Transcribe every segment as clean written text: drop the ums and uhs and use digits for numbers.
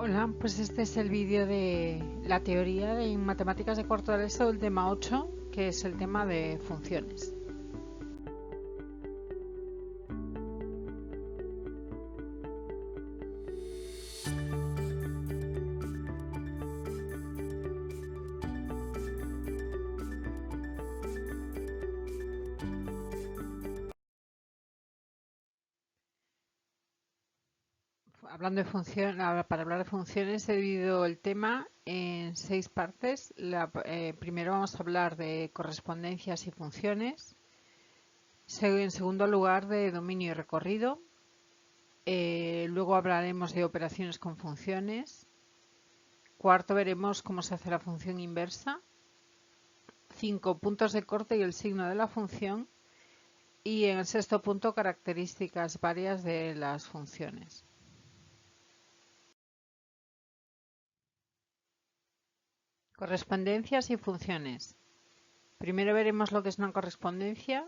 Hola, pues este es el vídeo de la teoría en matemáticas de cuarto de ESO del tema 8, que es el tema de funciones. Hablando de para hablar de funciones he dividido el tema en 6 partes. Primero vamos a hablar de correspondencias y funciones. En segundo lugar, de dominio y recorrido. Luego hablaremos de operaciones con funciones. Cuarto, veremos cómo se hace la función inversa. 5 puntos de corte y el signo de la función. Y en el sexto punto, características varias de las funciones. Correspondencias y funciones. Primero veremos lo que es una correspondencia,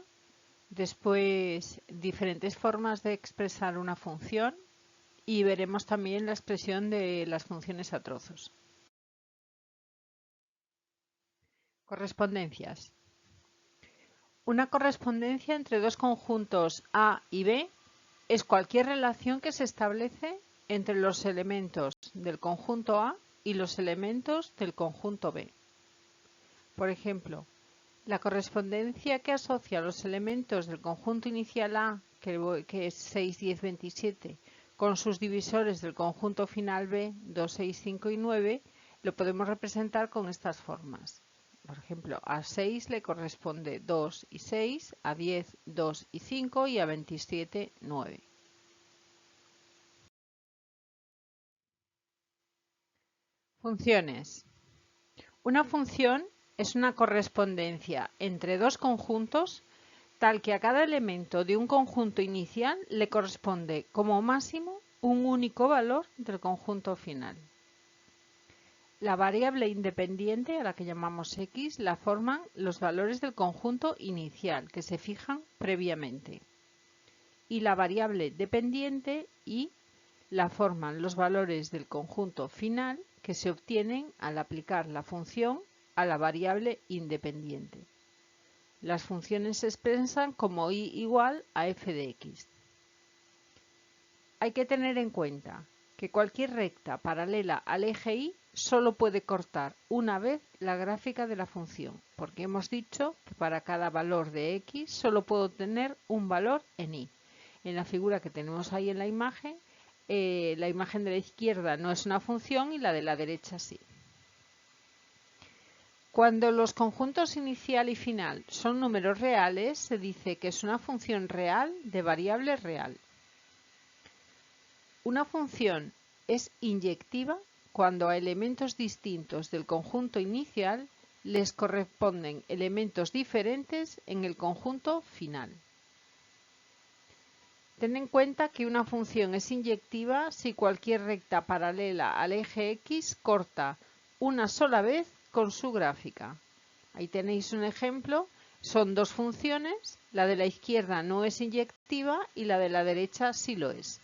después diferentes formas de expresar una función y veremos también la expresión de las funciones a trozos. Correspondencias. Una correspondencia entre dos conjuntos A y B es cualquier relación que se establece entre los elementos del conjunto A y los elementos del conjunto B. Por ejemplo, la correspondencia que asocia los elementos del conjunto inicial A, que es 6, 10, 27, con sus divisores del conjunto final B, 2, 6, 5 y 9, lo podemos representar con estas formas. Por ejemplo, a 6 le corresponde 2 y 6, a 10, 2 y 5 y a 27, 9. Funciones. Una función es una correspondencia entre dos conjuntos tal que a cada elemento de un conjunto inicial le corresponde como máximo un único valor del conjunto final. La variable independiente, a la que llamamos x, la forman los valores del conjunto inicial, que se fijan previamente. Y la variable dependiente, y, la forman los valores del conjunto final, que se obtienen al aplicar la función a la variable independiente. Las funciones se expresan como y igual a f de x. Hay que tener en cuenta que cualquier recta paralela al eje y solo puede cortar una vez la gráfica de la función, porque hemos dicho que para cada valor de x solo puedo tener un valor en y. En la figura que tenemos ahí en la imagen de la izquierda no es una función y la de la derecha sí. Cuando los conjuntos inicial y final son números reales, se dice que es una función real de variable real. Una función es inyectiva cuando a elementos distintos del conjunto inicial les corresponden elementos diferentes en el conjunto final. Ten en cuenta que una función es inyectiva si cualquier recta paralela al eje x corta una sola vez con su gráfica. Ahí tenéis un ejemplo. Son dos funciones, la de la izquierda no es inyectiva y la de la derecha sí lo es.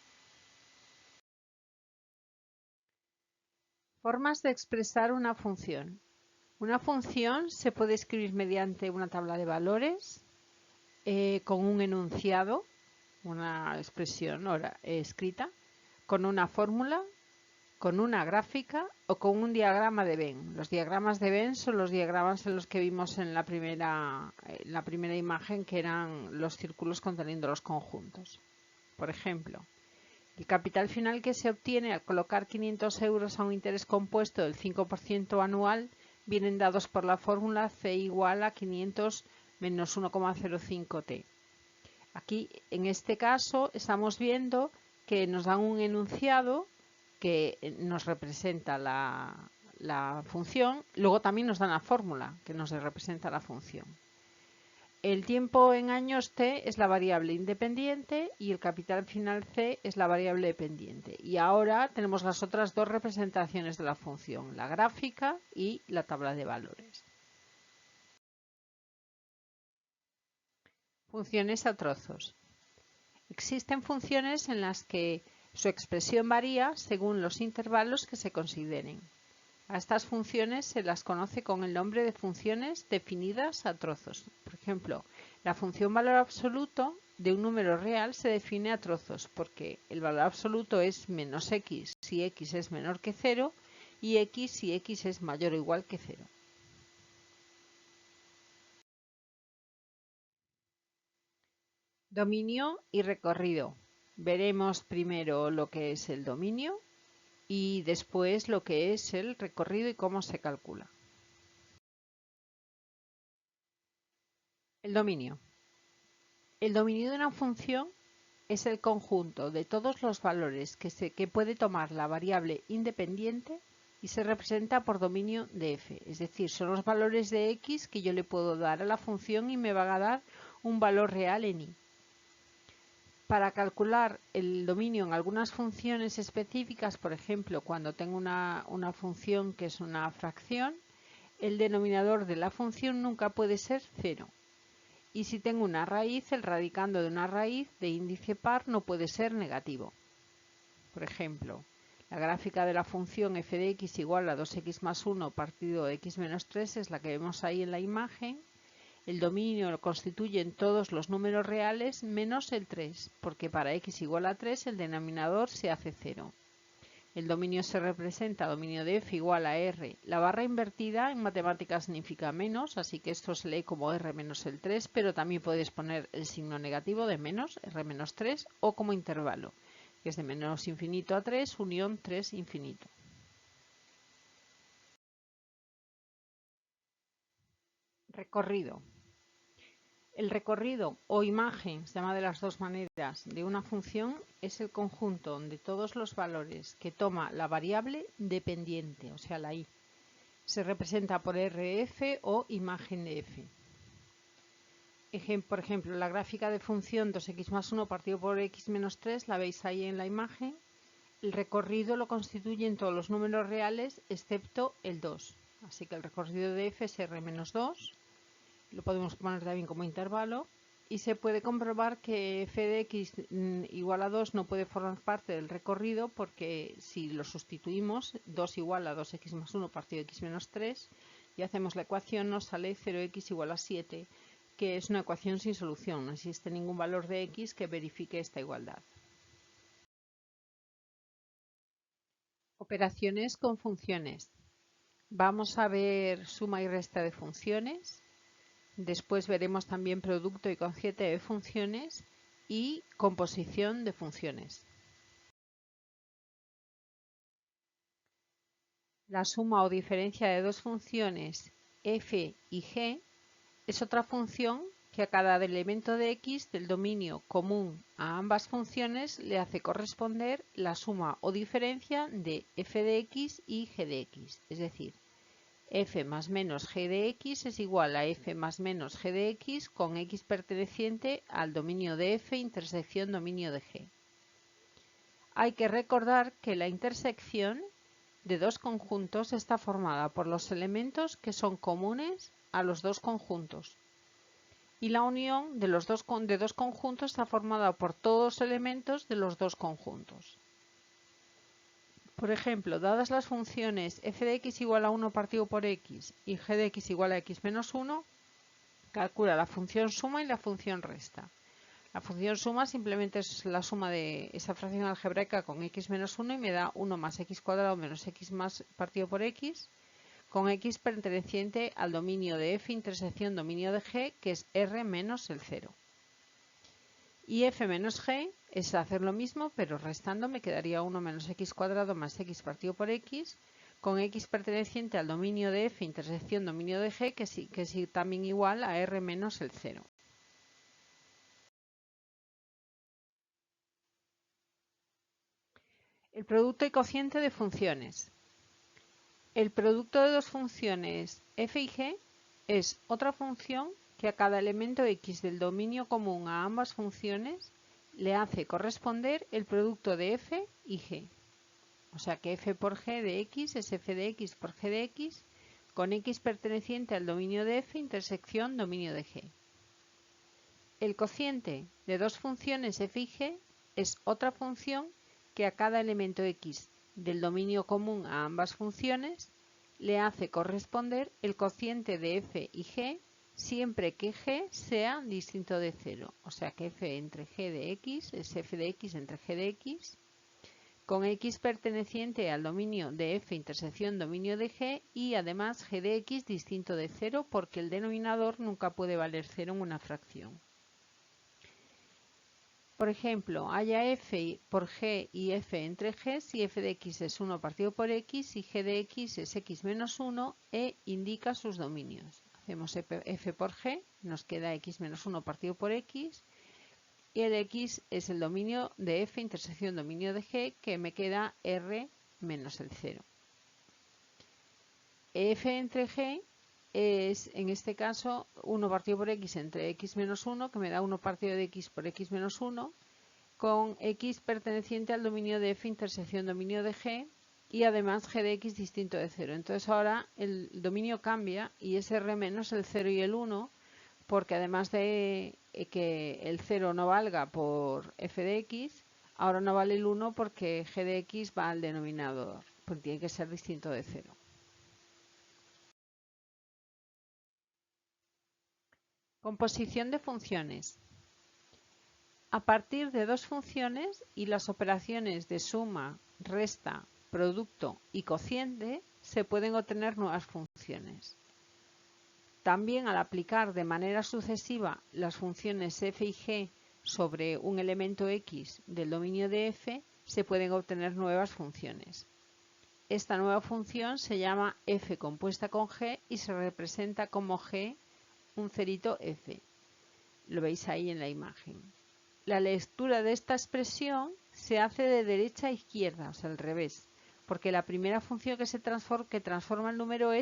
Formas de expresar una función. Una función se puede escribir mediante una tabla de valores, con un enunciado, una expresión escrita, con una fórmula, con una gráfica o con un diagrama de Venn. Los diagramas de Venn son los diagramas en los que vimos en la primera imagen, que eran los círculos conteniendo los conjuntos. Por ejemplo, el capital final que se obtiene al colocar 500 euros a un interés compuesto del 5% anual vienen dados por la fórmula C igual a 500 menos 1,05t. Aquí, en este caso, estamos viendo que nos dan un enunciado que nos representa la función, luego también nos dan la fórmula que nos representa la función. El tiempo en años t es la variable independiente y el capital final c es la variable dependiente. Y ahora tenemos las otras dos representaciones de la función, la gráfica y la tabla de valores. Funciones a trozos. Existen funciones en las que Su expresión varía según los intervalos que se consideren. A estas funciones se las conoce con el nombre de funciones definidas a trozos. Por ejemplo, la función valor absoluto de un número real se define a trozos porque el valor absoluto es menos x si x es menor que 0 y x si x es mayor o igual que 0. Dominio y recorrido. Veremos primero lo que es el dominio y después lo que es el recorrido y cómo se calcula. El dominio. El dominio de una función es el conjunto de todos los valores que puede tomar la variable independiente y se representa por dominio de f. Es decir, son los valores de x que yo le puedo dar a la función y me va a dar un valor real en y. Para calcular el dominio en algunas funciones específicas, por ejemplo, cuando tengo una función que es una fracción, el denominador de la función nunca puede ser 0. Y si tengo una raíz, el radicando de una raíz de índice par no puede ser negativo. Por ejemplo, la gráfica de la función f de x igual a 2x más 1 partido de x menos 3 es la que vemos ahí en la imagen. El dominio lo constituyen todos los números reales menos el 3, porque para x igual a 3 el denominador se hace 0. El dominio se representa, dominio de f igual a r. La barra invertida en matemáticas significa menos, así que esto se lee como r menos el 3, pero también puedes poner el signo negativo de menos, r menos 3, o como intervalo, que es de menos infinito a 3, unión 3 infinito. Recorrido. El recorrido o imagen, se llama de las dos maneras, de una función es el conjunto de todos los valores que toma la variable dependiente, o sea la y. Se representa por rf o imagen de f. Por ejemplo, la gráfica de función 2x más 1 partido por x menos 3 la veis ahí en la imagen. El recorrido lo constituyen todos los números reales excepto el 2. Así que el recorrido de f es r menos 2. Lo podemos poner también como intervalo y se puede comprobar que f de x igual a 2 no puede formar parte del recorrido porque si lo sustituimos 2 igual a 2x más 1 partido de x menos 3 y hacemos la ecuación nos sale 0x igual a 7, que es una ecuación sin solución, no existe ningún valor de x que verifique esta igualdad. Operaciones con funciones. Vamos a ver suma y resta de funciones. Después veremos también producto y cociente de funciones y composición de funciones. La suma o diferencia de dos funciones f y g es otra función que a cada elemento de x del dominio común a ambas funciones le hace corresponder la suma o diferencia de f de x y g de x, es decir, f más menos g de x es igual a f más menos g de x con x perteneciente al dominio de f intersección dominio de g. Hay que recordar que la intersección de dos conjuntos está formada por los elementos que son comunes a los dos conjuntos. Y la unión de dos conjuntos está formada por todos los elementos de los dos conjuntos. Por ejemplo, dadas las funciones f de x igual a 1 partido por x y g de x igual a x menos 1, calcula la función suma y la función resta. La función suma simplemente es la suma de esa fracción algebraica con x menos 1 y me da 1 más x cuadrado menos x más partido por x, con x perteneciente al dominio de f intersección dominio de g, que es r menos el 0. Y f menos g es hacer lo mismo, pero restando me quedaría 1 menos x cuadrado más x partido por x, con x perteneciente al dominio de f intersección dominio de g, que es también igual a r menos el 0. El producto y cociente de funciones. El producto de dos funciones f y g es otra función que a cada elemento x del dominio común a ambas funciones le hace corresponder el producto de f y g. O sea que f por g de x es f de x por g de x con x perteneciente al dominio de f intersección dominio de g. El cociente de dos funciones f y g es otra función que a cada elemento x del dominio común a ambas funciones le hace corresponder el cociente de f y g siempre que g sea distinto de 0. O sea que f entre g de x es f de x entre g de x, con x perteneciente al dominio de f intersección dominio de g y además g de x distinto de 0 porque el denominador nunca puede valer 0 en una fracción. Por ejemplo, haya f por g y f entre g si f de x es 1 partido por x y g de x es x menos 1 e indica sus dominios. Hacemos f por g, nos queda x menos 1 partido por x y el x es el dominio de f intersección dominio de g que me queda r menos el 0. f entre g es en este caso 1 partido por x entre x menos 1 que me da 1 partido de x por x menos 1 con x perteneciente al dominio de f intersección dominio de g y además g de x distinto de 0. Entonces ahora el dominio cambia y es r menos el 0 y el 1 porque además de que el 0 no valga por f de x, ahora no vale el 1 porque g de x va al denominador, porque tiene que ser distinto de 0. Composición de funciones. A partir de dos funciones y las operaciones de suma, resta, producto y cociente, se pueden obtener nuevas funciones. También al aplicar de manera sucesiva las funciones f y g sobre un elemento x del dominio de f, se pueden obtener nuevas funciones. Esta nueva función se llama f compuesta con g y se representa como g un cerito f. Lo veis ahí en la imagen. La lectura de esta expresión se hace de derecha a izquierda, o sea, al revés, porque la primera función que transforma el número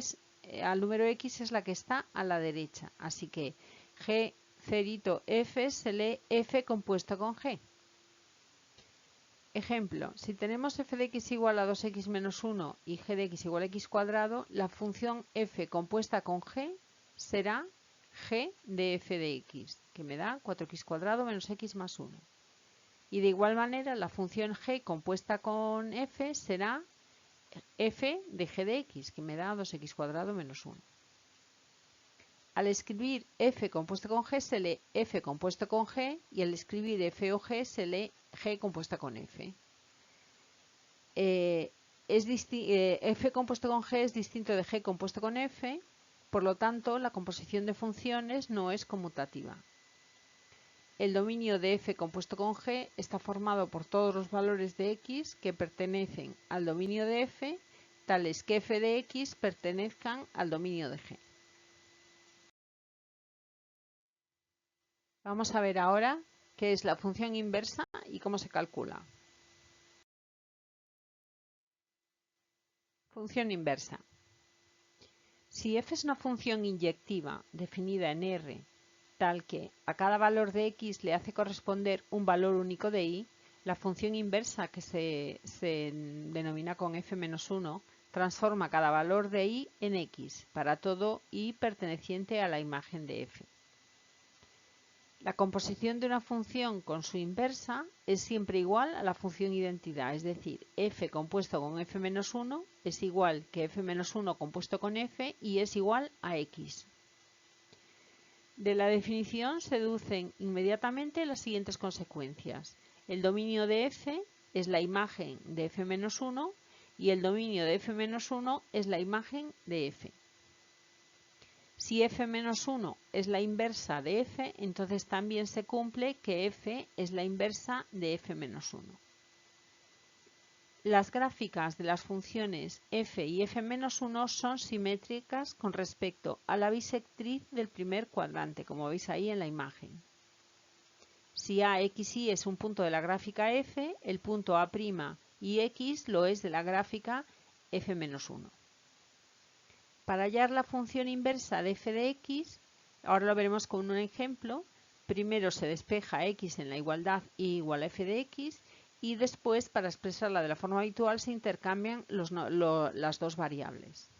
al número x es la que está a la derecha. Así que g cerito f se lee f compuesto con g. Ejemplo, si tenemos f de x igual a 2x menos 1 y g de x igual a x cuadrado, la función f compuesta con g será g de f de x, que me da 4x cuadrado menos x más 1. Y de igual manera, la función g compuesta con f será f de g de x, que me da 2x cuadrado menos 1. Al escribir f compuesto con g se lee f compuesto con g y al escribir f o g se lee g compuesta con f. F compuesto con g es distinto de g compuesto con f, por lo tanto la composición de funciones no es conmutativa. El dominio de f compuesto con g está formado por todos los valores de x que pertenecen al dominio de f, tales que f de x pertenezcan al dominio de g. Vamos a ver ahora qué es la función inversa y cómo se calcula. Función inversa. Si f es una función inyectiva definida en R, tal que a cada valor de x le hace corresponder un valor único de y, la función inversa, que se denomina con f-1, transforma cada valor de y en x para todo y perteneciente a la imagen de f. La composición de una función con su inversa es siempre igual a la función identidad, es decir, f compuesto con f-1 es igual que f-1 compuesto con f y es igual a x. De la definición se deducen inmediatamente las siguientes consecuencias. El dominio de f es la imagen de f-1 y el dominio de f-1 es la imagen de f. Si f-1 es la inversa de f, entonces también se cumple que f es la inversa de f-1. Las gráficas de las funciones f y f-1 son simétricas con respecto a la bisectriz del primer cuadrante, como veis ahí en la imagen. Si a, x, y es un punto de la gráfica f, el punto a' y x lo es de la gráfica f-1. Para hallar la función inversa de f de x, ahora lo veremos con un ejemplo, primero se despeja x en la igualdad y igual a f de x y después, para expresarla de la forma habitual, se intercambian las dos variables.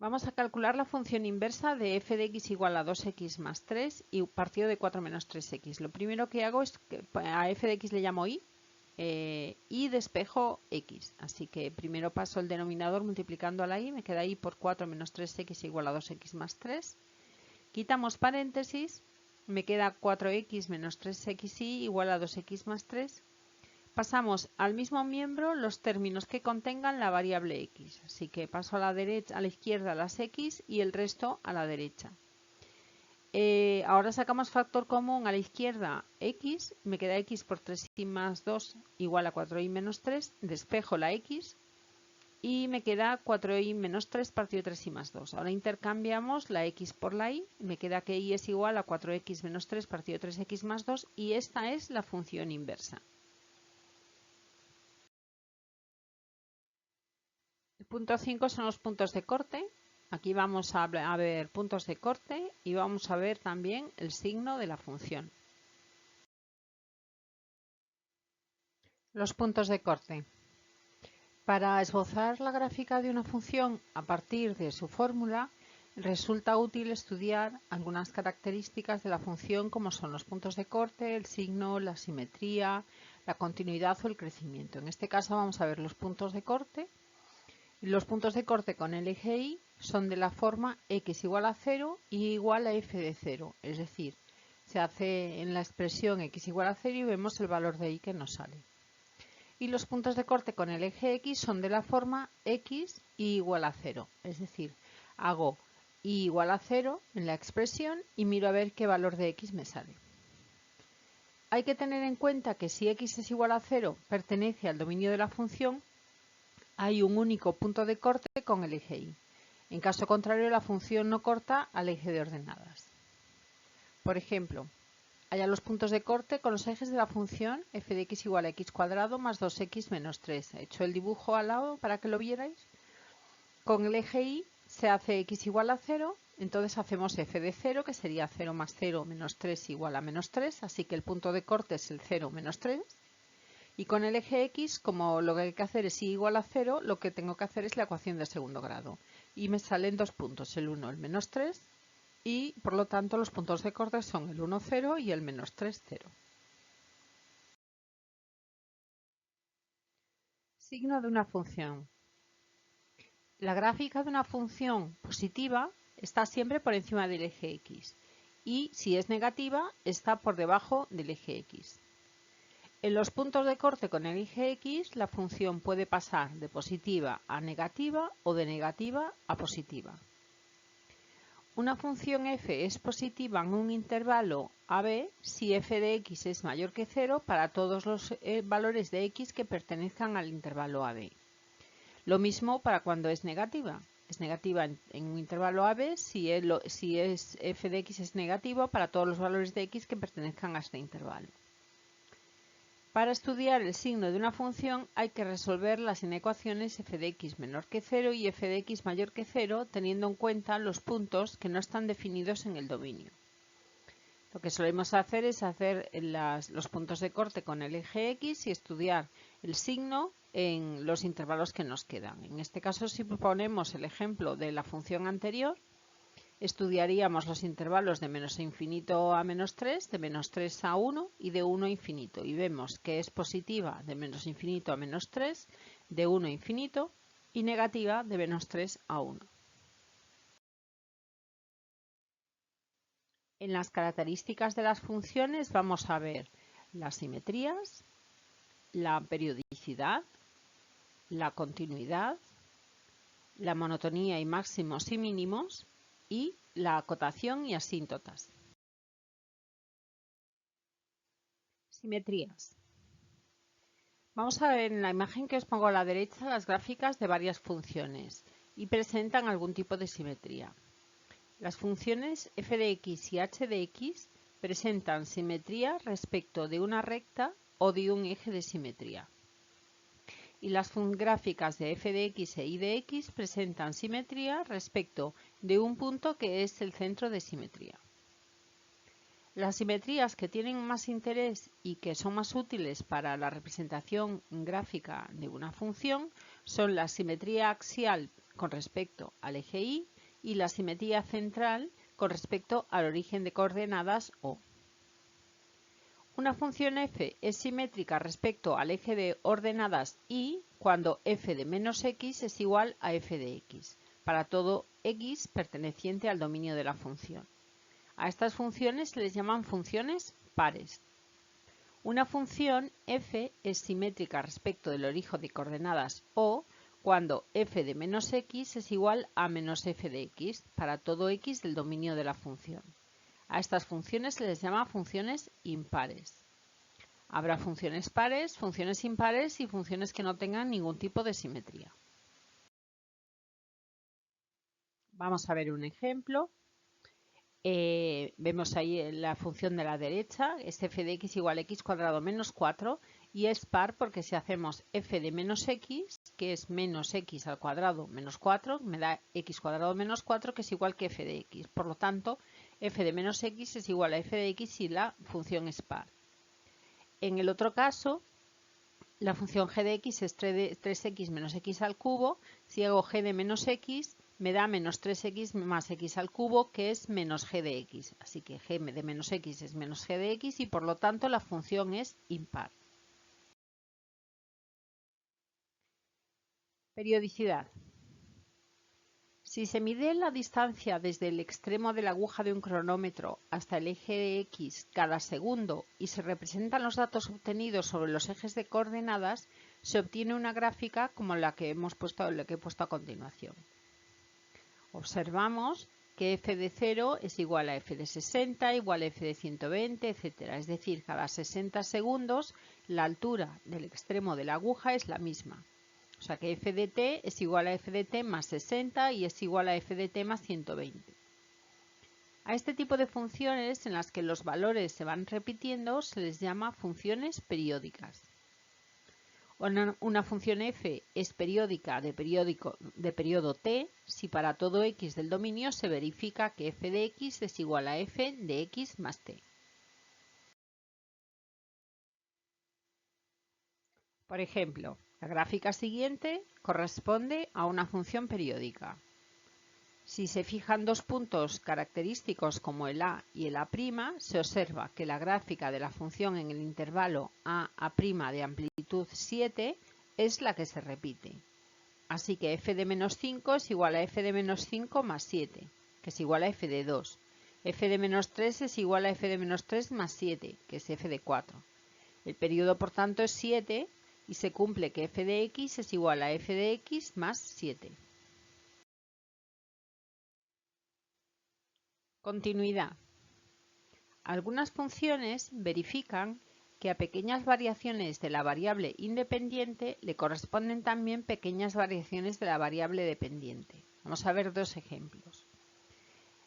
Vamos a calcular la función inversa de f de x igual a 2x más 3 y partido de 4 menos 3x. Lo primero que hago es que a f de x le llamo y despejo x. Así que primero paso el denominador multiplicando a la y, me queda y por 4 menos 3x igual a 2x más 3. Quitamos paréntesis, me queda 4x menos 3xy igual a 2x más 3. Pasamos al mismo miembro los términos que contengan la variable x. Así que paso a la izquierda las x y el resto a la derecha. Ahora sacamos factor común a la izquierda x, me queda x por 3y más 2 igual a 4y menos 3, despejo la x y me queda 4y menos 3 partido 3y más 2. Ahora intercambiamos la x por la y, me queda que y es igual a 4x menos 3 partido 3x más 2 y esta es la función inversa. El punto 5 son los puntos de corte. Aquí vamos a ver puntos de corte y vamos a ver también el signo de la función. Los puntos de corte. Para esbozar la gráfica de una función a partir de su fórmula, resulta útil estudiar algunas características de la función como son los puntos de corte, el signo, la simetría, la continuidad o el crecimiento. En este caso vamos a ver los puntos de corte. Los puntos de corte con el eje y son de la forma x igual a 0 y igual a f de 0, es decir, se hace en la expresión x igual a 0 y vemos el valor de y que nos sale. Y los puntos de corte con el eje x son de la forma x y igual a 0, es decir, hago y igual a 0 en la expresión y miro a ver qué valor de x me sale. Hay que tener en cuenta que si x es igual a 0 pertenece al dominio de la función, hay un único punto de corte con el eje y. En caso contrario, la función no corta al eje de ordenadas. Por ejemplo, halla los puntos de corte con los ejes de la función f de x igual a x cuadrado más 2x menos 3. He hecho el dibujo al lado para que lo vierais. Con el eje y se hace x igual a 0, entonces hacemos f de 0, que sería 0 más 0 menos 3 igual a menos 3, así que el punto de corte es el 0 menos 3. Y con el eje x, como lo que hay que hacer es y igual a 0, lo que tengo que hacer es la ecuación de segundo grado. Y me salen dos puntos, el 1, el menos 3, y por lo tanto los puntos de corte son el 1, 0 y el menos 3, 0. Signo de una función. La gráfica de una función positiva está siempre por encima del eje x y si es negativa está por debajo del eje x. En los puntos de corte con el eje x, la función puede pasar de positiva a negativa o de negativa a positiva. Una función f es positiva en un intervalo AB si f de x es mayor que 0 para todos los valores de x que pertenezcan al intervalo AB. Lo mismo para cuando es negativa. Es negativa en un intervalo AB si f de x es negativo para todos los valores de x que pertenezcan a este intervalo. Para estudiar el signo de una función hay que resolver las inecuaciones f de x menor que 0 y f de x mayor que 0 teniendo en cuenta los puntos que no están definidos en el dominio. Lo que solemos hacer es hacer los puntos de corte con el eje x y estudiar el signo en los intervalos que nos quedan. En este caso, si ponemos el ejemplo de la función anterior, estudiaríamos los intervalos de menos infinito a menos 3, de menos 3 a 1 y de 1 a infinito. Y vemos que es positiva de menos infinito a menos 3, de 1 a infinito y negativa de menos 3 a 1. En las características de las funciones vamos a ver las simetrías, la periodicidad, la continuidad, la monotonía y máximos y mínimos y la acotación y asíntotas. Simetrías. Vamos a ver en la imagen que os pongo a la derecha las gráficas de varias funciones y presentan algún tipo de simetría. Las funciones f de x y h de x presentan simetría respecto de una recta o de un eje de simetría. Y las gráficas de f de x e y de x presentan simetría respecto de un punto que es el centro de simetría. Las simetrías que tienen más interés y que son más útiles para la representación gráfica de una función son la simetría axial con respecto al eje Y y la simetría central con respecto al origen de coordenadas O. Una función f es simétrica respecto al eje de ordenadas Y cuando f de menos x es igual a f de x, para todo x perteneciente al dominio de la función. A estas funciones se les llaman funciones pares. Una función f es simétrica respecto del origen de coordenadas O cuando f de menos x es igual a menos f de x, para todo x del dominio de la función. A estas funciones se les llama funciones impares. Habrá funciones pares, funciones impares y funciones que no tengan ningún tipo de simetría. Vamos a ver un ejemplo. Vemos ahí la función de la derecha, es f de x igual a x cuadrado menos 4 y es par porque si hacemos f de menos x, que es menos x al cuadrado menos 4, me da x cuadrado menos 4 que es igual que f de x. Por lo tanto, f de menos x es igual a f de x si la función es par. En el otro caso, la función g de x es 3x menos x al cubo. Si hago g de menos x, me da menos 3x más x al cubo, que es menos g de x. Así que g de menos x es menos g de x y por lo tanto la función es impar. Periodicidad. Si se mide la distancia desde el extremo de la aguja de un cronómetro hasta el eje de x cada segundo y se representan los datos obtenidos sobre los ejes de coordenadas, se obtiene una gráfica como la que he puesto a continuación. Observamos que f de 0 es igual a f de 60, igual a f de 120, etc. Es decir, cada 60 segundos la altura del extremo de la aguja es la misma. O sea que f de t es igual a f de t más 60 y es igual a f de t más 120. A este tipo de funciones en las que los valores se van repitiendo se les llama funciones periódicas. Una función f es periódica de periodo t si para todo x del dominio se verifica que f de x es igual a f de x más t. Por ejemplo, la gráfica siguiente corresponde a una función periódica. Si se fijan dos puntos característicos como el a y el a', se observa que la gráfica de la función en el intervalo a' de amplitud 7 es la que se repite. Así que f de menos 5 es igual a f de menos 5 más 7, que es igual a f de 2. F de menos 3 es igual a f de menos 3 más 7, que es f de 4. El periodo, por tanto, es 7 y se cumple que f de x es igual a f de x más 7. Continuidad. Algunas funciones verifican que a pequeñas variaciones de la variable independiente le corresponden también pequeñas variaciones de la variable dependiente. Vamos a ver dos ejemplos.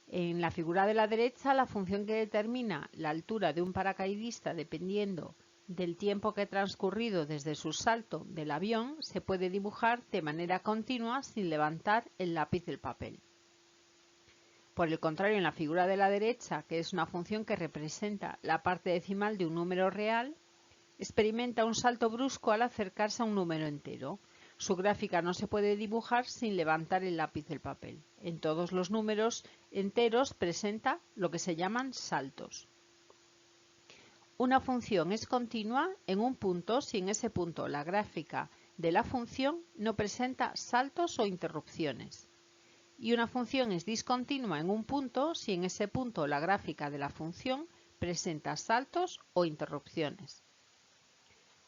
En la figura de la derecha, la función que determina la altura de un paracaidista dependiendo del tiempo que ha transcurrido desde su salto del avión se puede dibujar de manera continua sin levantar el lápiz del papel. Por el contrario, en la figura de la derecha, que es una función que representa la parte decimal de un número real, experimenta un salto brusco al acercarse a un número entero. Su gráfica no se puede dibujar sin levantar el lápiz del papel. En todos los números enteros presenta lo que se llaman saltos. Una función es continua en un punto si en ese punto la gráfica de la función no presenta saltos o interrupciones. Y una función es discontinua en un punto si en ese punto la gráfica de la función presenta saltos o interrupciones.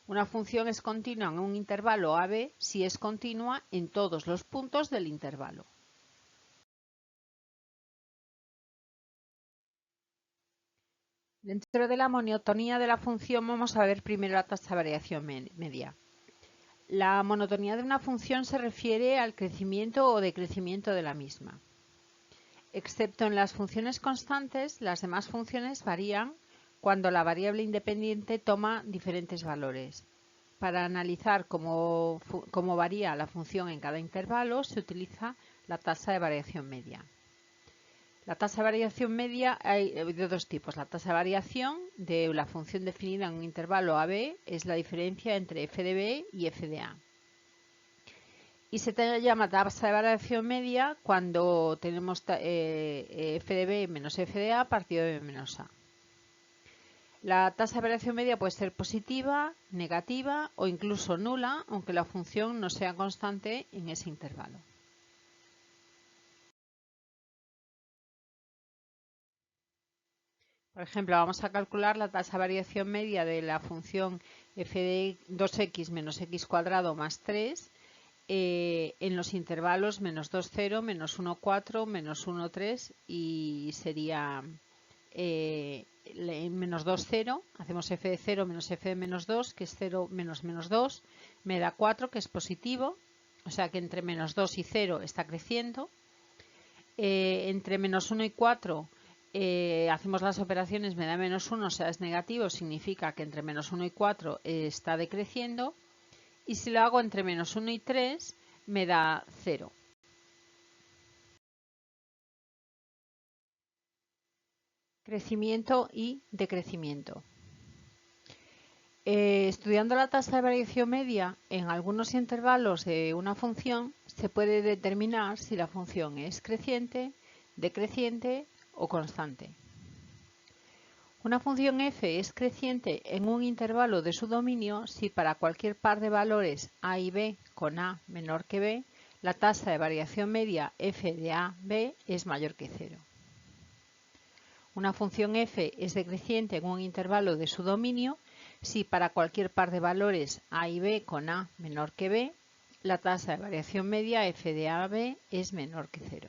Una función es continua en un intervalo AB si es continua en todos los puntos del intervalo. Dentro de la monotonía de la función vamos a ver primero la tasa de variación media. La monotonía de una función se refiere al crecimiento o decrecimiento de la misma. Excepto en las funciones constantes, las demás funciones varían cuando la variable independiente toma diferentes valores. Para analizar cómo varía la función en cada intervalo, se utiliza la tasa de variación media. La tasa de variación media hay de dos tipos. La tasa de variación de la función definida en un intervalo AB es la diferencia entre f de b y f de a. Y se llama tasa de variación media cuando tenemos f de b menos f de a partido de b menos a. La tasa de variación media puede ser positiva, negativa o incluso nula, aunque la función no sea constante en ese intervalo. Por ejemplo, vamos a calcular la tasa de variación media de la función f de 2x menos x cuadrado más 3 en los intervalos menos 2, 0, menos 1, 4, menos 1, 3 y sería menos 2, 0. Hacemos f de 0 menos f de menos 2, que es 0 menos menos 2, me da 4, que es positivo, o sea que entre menos 2 y 0 está creciendo. Entre menos 1 y 4 hacemos las operaciones, me da menos 1, o sea es negativo, significa que entre menos 1 y 4 está decreciendo. Y si lo hago entre menos 1 y 3, me da 0. Crecimiento y decrecimiento. Estudiando la tasa de variación media en algunos intervalos de una función, se puede determinar si la función es creciente, decreciente o constante. Una función f es creciente en un intervalo de su dominio si para cualquier par de valores a y b con a menor que b, la tasa de variación media f de a, b es mayor que 0. Una función f es decreciente en un intervalo de su dominio si para cualquier par de valores a y b con a menor que b, la tasa de variación media f de a, b es menor que 0.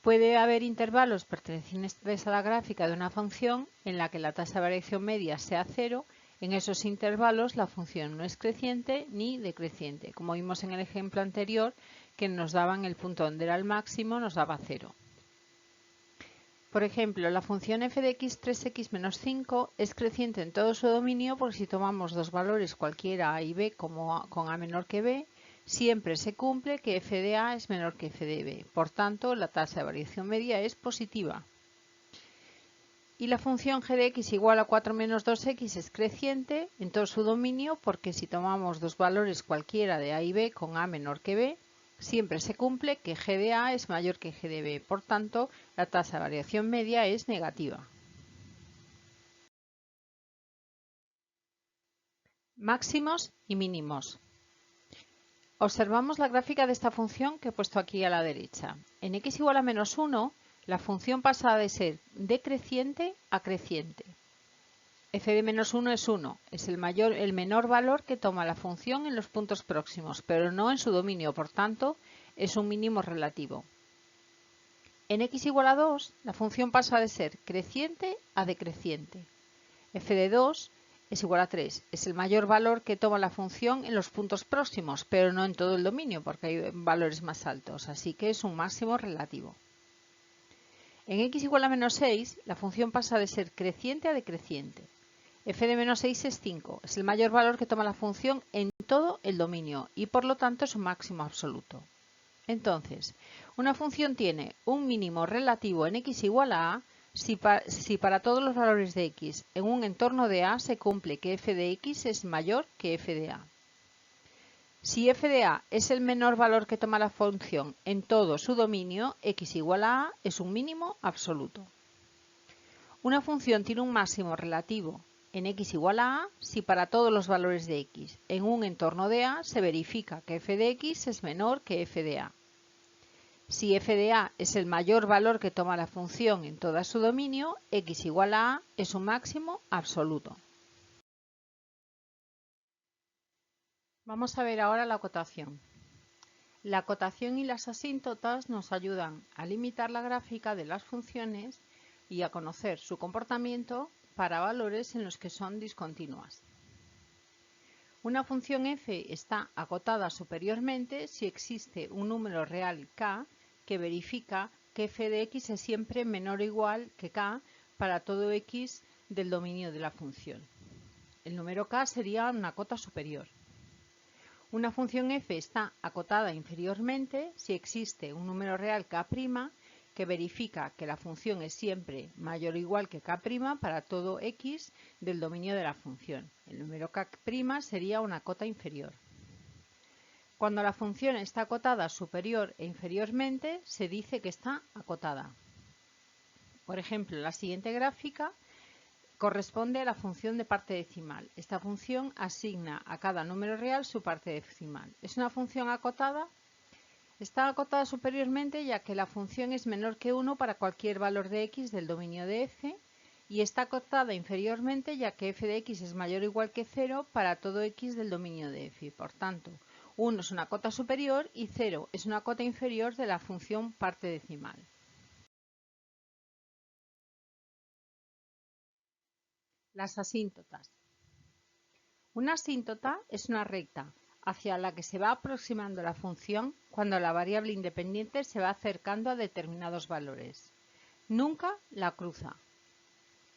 Puede haber intervalos pertenecientes a la gráfica de una función en la que la tasa de variación media sea 0. En esos intervalos la función no es creciente ni decreciente, como vimos en el ejemplo anterior, que nos daban el punto donde era el máximo, nos daba 0. Por ejemplo, la función f de x 3x menos 5 es creciente en todo su dominio porque si tomamos dos valores cualquiera a y b con a menor que b, siempre se cumple que f de a es menor que f de b. Por tanto, la tasa de variación media es positiva. Y la función g de x igual a 4 menos 2x es creciente en todo su dominio porque si tomamos dos valores cualquiera de a y b con a menor que b, siempre se cumple que g de a es mayor que g de b. Por tanto, la tasa de variación media es negativa. Máximos y mínimos. Observamos la gráfica de esta función que he puesto aquí a la derecha. En x igual a menos 1, la función pasa de ser decreciente a creciente. F de menos 1 es 1, es el menor valor que toma la función en los puntos próximos, pero no en su dominio, por tanto, es un mínimo relativo. En x igual a 2, la función pasa de ser creciente a decreciente. F de 2 es igual a 3, es el mayor valor que toma la función en los puntos próximos, pero no en todo el dominio, porque hay valores más altos, así que es un máximo relativo. En x igual a menos 6, la función pasa de ser creciente a decreciente. F de menos 6 es 5, es el mayor valor que toma la función en todo el dominio y por lo tanto es un máximo absoluto. Entonces, una función tiene un mínimo relativo en x igual a si para todos los valores de x en un entorno de a se cumple que f de x es mayor que f de a. Si f de a es el menor valor que toma la función en todo su dominio, x igual a es un mínimo absoluto. Una función tiene un máximo relativo en x igual a si para todos los valores de x en un entorno de a se verifica que f de x es menor que f de a. Si f de a es el mayor valor que toma la función en todo su dominio, x igual a es un máximo absoluto. Vamos a ver ahora la acotación. La acotación y las asíntotas nos ayudan a limitar la gráfica de las funciones y a conocer su comportamiento para valores en los que son discontinuas. Una función f está acotada superiormente si existe un número real k que verifica que f de x es siempre menor o igual que k para todo x del dominio de la función. El número k sería una cota superior. Una función f está acotada inferiormente si existe un número real k' que verifica que la función es siempre mayor o igual que k' para todo x del dominio de la función. El número k' sería una cota inferior. Cuando la función está acotada superior e inferiormente, se dice que está acotada. Por ejemplo, la siguiente gráfica corresponde a la función de parte decimal. Esta función asigna a cada número real su parte decimal. Es una función acotada. Está acotada superiormente ya que la función es menor que 1 para cualquier valor de x del dominio de f, y está acotada inferiormente ya que f de x es mayor o igual que 0 para todo x del dominio de f. Por tanto, 1 es una cota superior y 0 es una cota inferior de la función parte decimal. Las asíntotas. Una asíntota es una recta hacia la que se va aproximando la función cuando la variable independiente se va acercando a determinados valores. Nunca la cruza.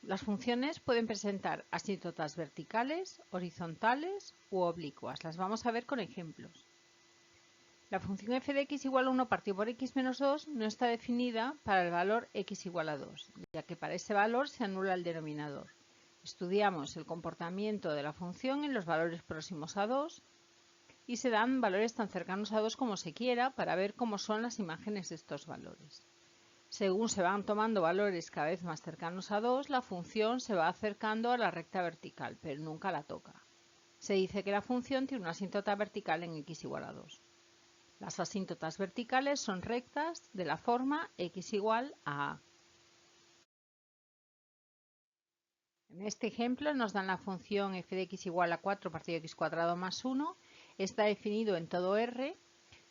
Las funciones pueden presentar asíntotas verticales, horizontales u oblicuas. Las vamos a ver con ejemplos. La función f de x igual a 1 partido por x menos 2 no está definida para el valor x igual a 2, ya que para ese valor se anula el denominador. Estudiamos el comportamiento de la función en los valores próximos a 2 y se dan valores tan cercanos a 2 como se quiera para ver cómo son las imágenes de estos valores. Según se van tomando valores cada vez más cercanos a 2, la función se va acercando a la recta vertical, pero nunca la toca. Se dice que la función tiene una asíntota vertical en x igual a 2. Las asíntotas verticales son rectas de la forma x igual a a. En este ejemplo nos dan la función f de x igual a 4 partido x cuadrado más 1. Está definido en todo R.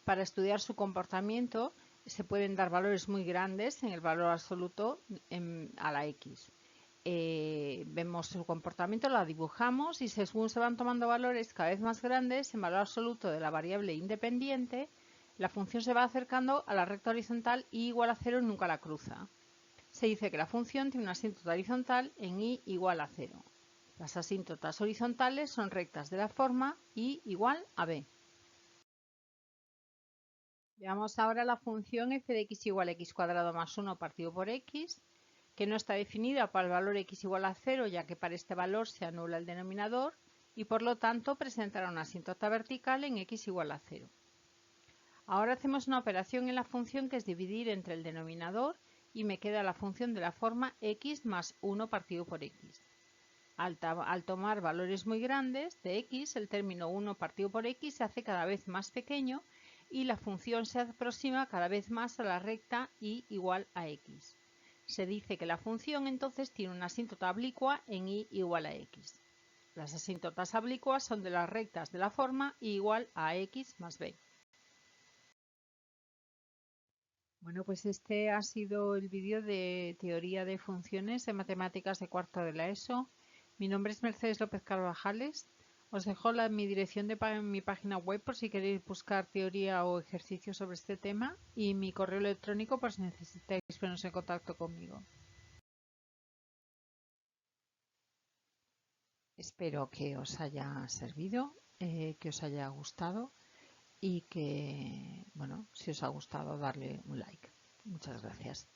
Para estudiar su comportamiento se pueden dar valores muy grandes en el valor absoluto a la x. Vemos su comportamiento, la dibujamos y según se van tomando valores cada vez más grandes en valor absoluto de la variable independiente, la función se va acercando a la recta horizontal y igual a 0 y nunca la cruza. Se dice que la función tiene una asíntota horizontal en y igual a 0. Las asíntotas horizontales son rectas de la forma y igual a b. Veamos ahora la función f de x igual a x cuadrado más 1 partido por x, que no está definida para el valor x igual a 0, ya que para este valor se anula el denominador y por lo tanto presentará una asíntota vertical en x igual a 0. Ahora hacemos una operación en la función que es dividir entre el denominador y me queda la función de la forma x más 1 partido por x. Al tomar valores muy grandes de x, el término 1 partido por x se hace cada vez más pequeño y la función se aproxima cada vez más a la recta y igual a x. Se dice que la función entonces tiene una asíntota oblicua en y igual a x. Las asíntotas oblicuas son de las rectas de la forma y igual a x más b. Bueno, pues este ha sido el vídeo de teoría de funciones de matemáticas de cuarto de la ESO. Mi nombre es Mercedes López Carvajales. Os dejo mi dirección de mi página web por si queréis buscar teoría o ejercicios sobre este tema y mi correo electrónico por si necesitáis poneros en contacto conmigo. Espero que os haya servido, que os haya gustado y que, bueno, si os ha gustado, darle un like. Muchas gracias.